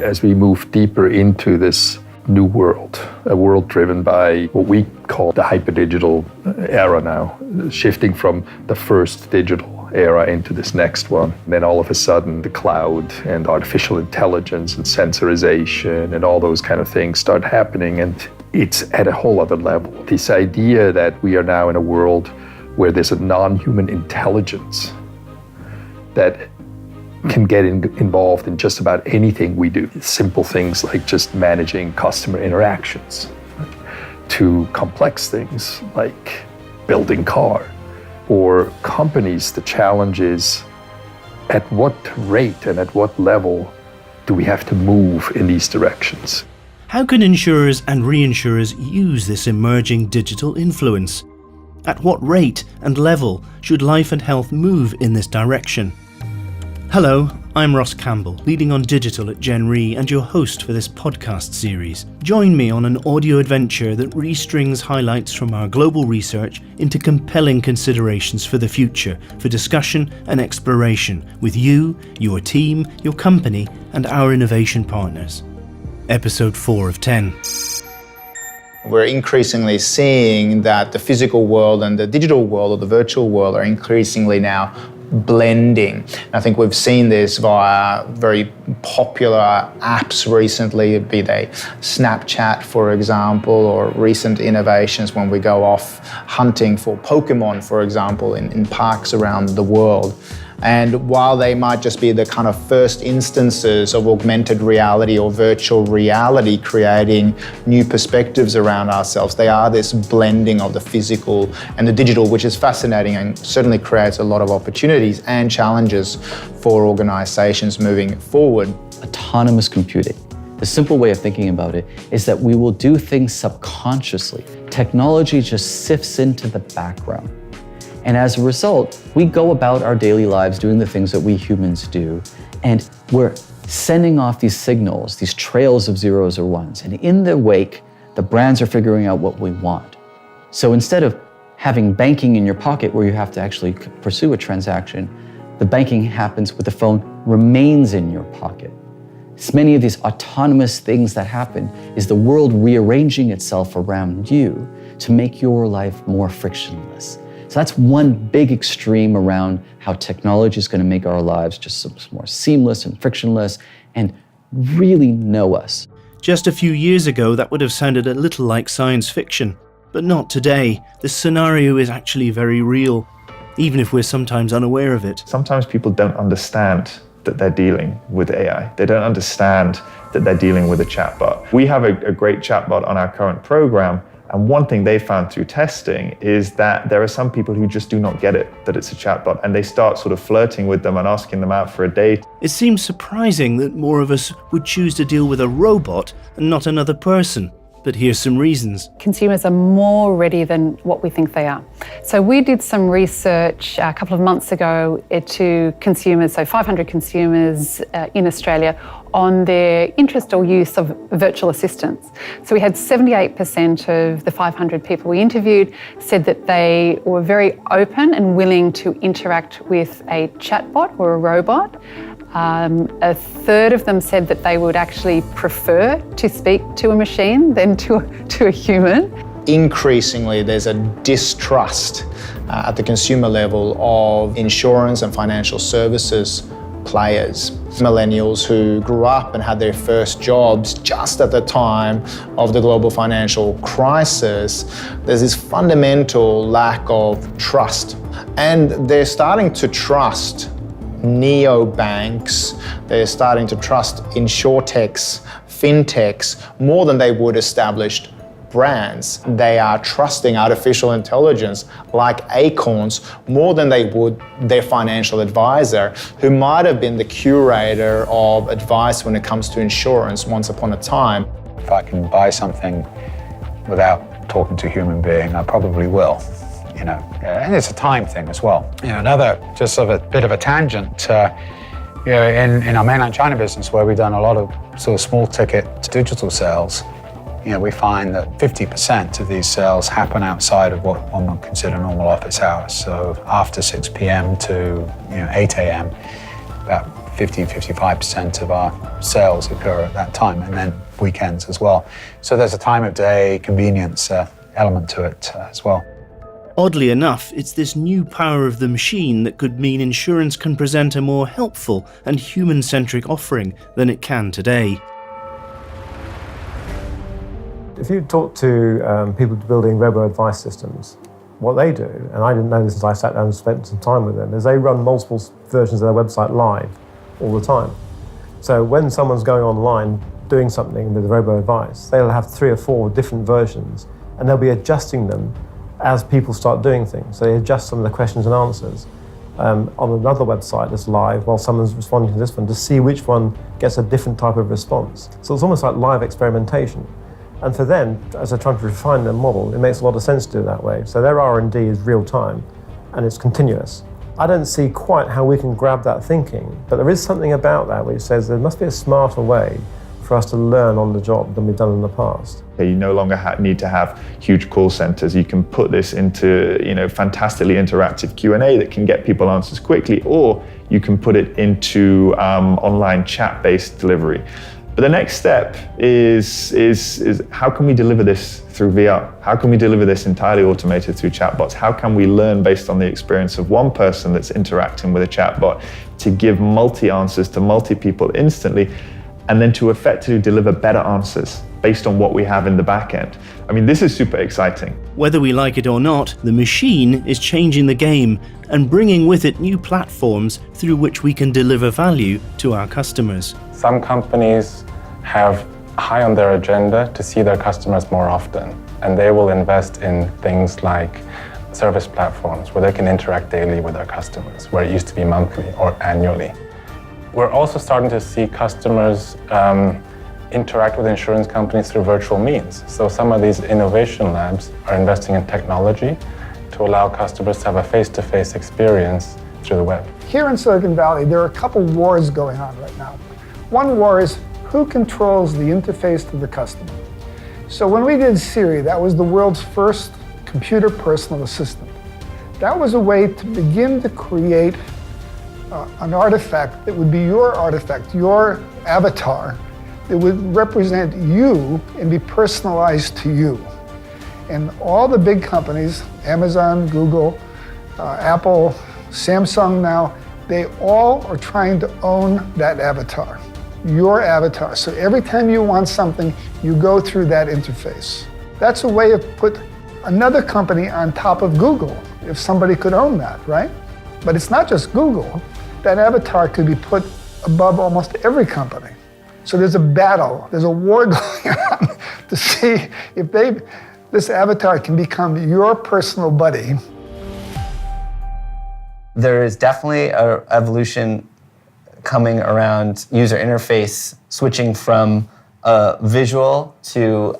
as we move deeper into this new world, a world driven by what we call the hyperdigital era now, shifting from the first digital era into this next one. And then all of a sudden the cloud and artificial intelligence and sensorization and all those kind of things start happening, and it's at a whole other level. This idea that we are now in a world where there's a non-human intelligence that can get involved in just about anything we do. Simple things like just managing customer interactions, to complex things like building car. Or companies, the challenge is at what rate and at what level do we have to move in these directions? How can insurers and reinsurers use this emerging digital influence? At what rate and level should life and health move in this direction? Hello, I'm Ross Campbell, leading on digital at Gen Re and your host for this podcast series. Join me on an audio adventure that restrings highlights from our global research into compelling considerations for the future, for discussion and exploration with you, your team, your company, and our innovation partners. Episode 4 of 10. We're increasingly seeing that the physical world and the digital world or the virtual world are increasingly now blending. I think we've seen this via very popular apps recently, be they Snapchat, for example, or recent innovations when we go off hunting for Pokemon, for example, in parks around the world. And while they might just be the kind of first instances of augmented reality or virtual reality creating new perspectives around ourselves, they are this blending of the physical and the digital, which is fascinating and certainly creates a lot of opportunities and challenges for organizations moving forward. Autonomous computing. The simple way of thinking about it is that we will do things subconsciously. Technology just sifts into the background. And as a result, we go about our daily lives doing the things that we humans do, and we're sending off these signals, these trails of zeros or ones. And in the wake, the brands are figuring out what we want. So instead of having banking in your pocket where you have to actually pursue a transaction, the banking happens with the phone remains in your pocket. So many of these autonomous things that happen is the world rearranging itself around you to make your life more frictionless. So that's one big extreme around how technology is going to make our lives just more seamless and frictionless and really know us. Just a few years ago, that would have sounded a little like science fiction, but not today. The scenario is actually very real, even if we're sometimes unaware of it. Sometimes people don't understand that they're dealing with AI. They don't understand that they're dealing with a chatbot. We have a great chatbot on our current program. And one thing they found through testing is that there are some people who just do not get it, that it's a chatbot, and they start sort of flirting with them and asking them out for a date. It seems surprising that more of us would choose to deal with a robot and not another person. But here's some reasons. Consumers are more ready than what we think they are. So we did some research a couple of months ago to consumers, so 500 consumers in Australia, on their interest or use of virtual assistants. So we had 78% of the 500 people we interviewed said that they were very open and willing to interact with a chatbot or a robot. A third of them said that they would actually prefer to speak to a machine than to a human. Increasingly, there's a distrust at the consumer level of insurance and financial services players. Millennials who grew up and had their first jobs just at the time of the global financial crisis, there's this fundamental lack of trust. And they're starting to trust neobanks, they're starting to trust insurtechs, fintechs, more than they would established brands. They are trusting artificial intelligence like acorns more than they would their financial advisor, who might have been the curator of advice when it comes to insurance once upon a time. If I can buy something without talking to a human being, I probably will. And it's a time thing as well. Another just sort of a bit of a tangent. In our mainland China business, where we've done a lot of sort of small ticket digital sales, we find that 50% of these sales happen outside of what one would consider normal office hours. So after 6 p.m. to 8 a.m., about 50-55% of our sales occur at that time, and then weekends as well. So there's a time of day convenience element to it as well. Oddly enough, it's this new power of the machine that could mean insurance can present a more helpful and human-centric offering than it can today. If you talk to people building robo-advice systems, what they do, and I didn't know this until I sat down and spent some time with them, is they run multiple versions of their website live all the time. So when someone's going online doing something with robo-advice, they'll have 3 or 4 different versions, and they'll be adjusting them as people start doing things. So they adjust some of the questions and answers on another website that's live while someone's responding to this one to see which one gets a different type of response. So it's almost like live experimentation. And for them, as they're trying to refine their model, it makes a lot of sense to do it that way. So their R&D is real time and it's continuous. I don't see quite how we can grab that thinking, but there is something about that which says there must be a smarter way for us to learn on the job than we've done in the past. You no longer need to have huge call centers. You can put this into, fantastically interactive Q&A that can get people answers quickly, or you can put it into online chat-based delivery. But the next step is how can we deliver this through VR? How can we deliver this entirely automated through chatbots? How can we learn based on the experience of one person that's interacting with a chatbot to give multi-answers to multi-people instantly, and then to effectively deliver better answers based on what we have in the back end? I mean, this is super exciting. Whether we like it or not, the machine is changing the game and bringing with it new platforms through which we can deliver value to our customers. Some companies have high on their agenda to see their customers more often, and they will invest in things like service platforms where they can interact daily with their customers, where it used to be monthly or annually. We're also starting to see customers interact with insurance companies through virtual means. So some of these innovation labs are investing in technology to allow customers to have a face-to-face experience through the web. Here in Silicon Valley, there are a couple wars going on right now. One war is who controls the interface to the customer. So when we did Siri, that was the world's first computer personal assistant. That was a way to begin to create an artifact that would be your artifact, your avatar, that would represent you and be personalized to you. And all the big companies, Amazon, Google, Apple, Samsung now, they all are trying to own that avatar, your avatar. So every time you want something, you go through that interface. That's a way of put another company on top of Google, if somebody could own that, right? But it's not just Google. That avatar could be put above almost every company. So there's a battle, there's a war going on to see if this avatar can become your personal buddy. There is definitely an evolution coming around user interface, switching from visual to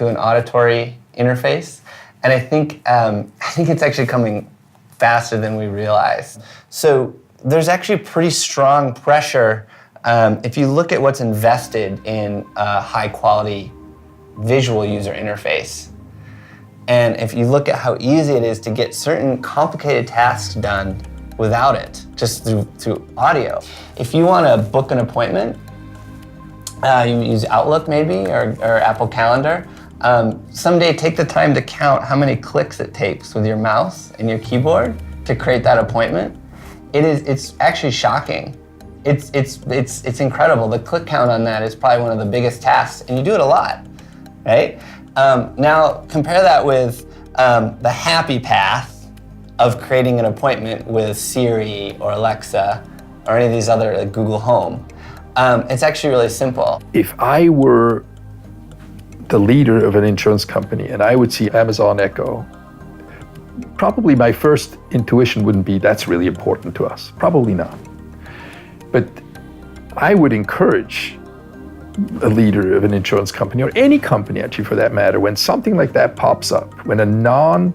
an auditory interface, and I think it's actually coming faster than we realize. So there's actually pretty strong pressure. If you look at what's invested in a high-quality visual user interface, and if you look at how easy it is to get certain complicated tasks done without it, just through audio. If you want to book an appointment, you use Outlook maybe, or Apple Calendar. Someday take the time to count how many clicks it takes with your mouse and your keyboard to create that appointment. It's actually shocking. It's incredible. The click count on that is probably one of the biggest tasks, and you do it a lot, right? Now compare that with the happy path of creating an appointment with Siri or Alexa or any of these other, like Google Home. It's actually really simple. If I were the leader of an insurance company and I would see Amazon Echo, probably my first intuition wouldn't be that's really important to us. Probably not. But I would encourage a leader of an insurance company, or any company actually for that matter, when something like that pops up, when a non-screened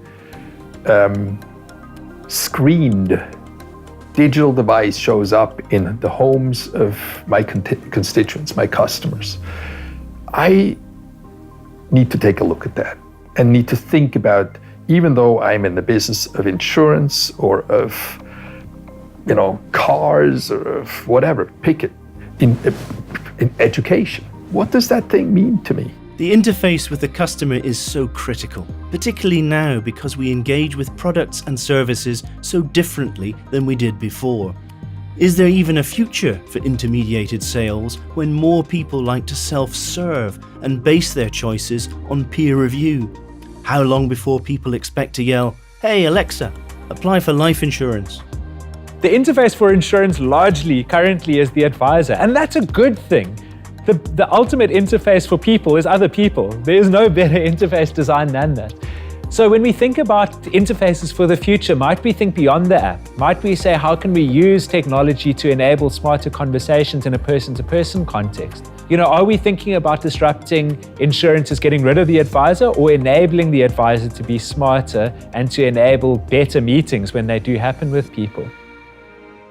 digital device shows up in the homes of my constituents, my customers, I need to take a look at that and need to think about, even though I'm in the business of insurance or of cars or whatever, pick it, in education. What does that thing mean to me? The interface with the customer is so critical, particularly now because we engage with products and services so differently than we did before. Is there even a future for intermediated sales when more people like to self-serve and base their choices on peer review? How long before people expect to yell, "Hey Alexa, apply for life insurance"? The interface for insurance largely currently is the advisor, and that's a good thing. The ultimate interface for people is other people. There is no better interface design than that. So when we think about interfaces for the future, might we think beyond the app? Might we say, how can we use technology to enable smarter conversations in a person-to-person context? Are we thinking about disrupting insurance as getting rid of the advisor, or enabling the advisor to be smarter and to enable better meetings when they do happen with people?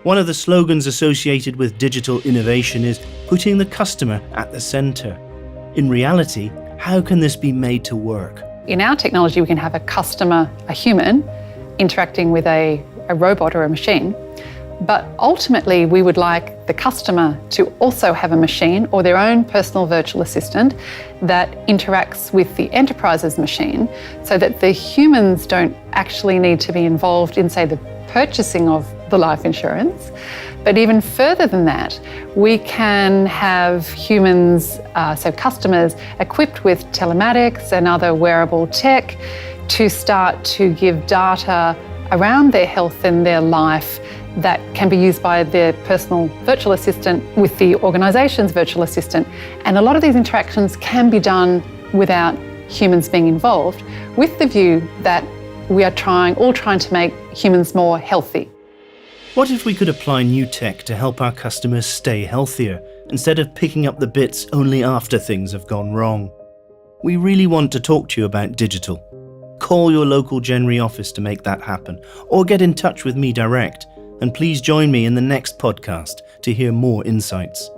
One of the slogans associated with digital innovation is putting the customer at the center. In reality, how can this be made to work? In our technology, we can have a customer, a human, interacting with a robot or a machine. But ultimately, we would like the customer to also have a machine or their own personal virtual assistant that interacts with the enterprise's machine, so that the humans don't actually need to be involved in, say, the purchasing of the life insurance. But even further than that, we can have humans, so customers, equipped with telematics and other wearable tech to start to give data around their health and their life that can be used by their personal virtual assistant with the organisation's virtual assistant. And a lot of these interactions can be done without humans being involved, with the view that we are all trying to make humans more healthy. What if we could apply new tech to help our customers stay healthier, instead of picking up the bits only after things have gone wrong? We really want to talk to you about digital. Call your local Genry office to make that happen, or get in touch with me direct. And please join me in the next podcast to hear more insights.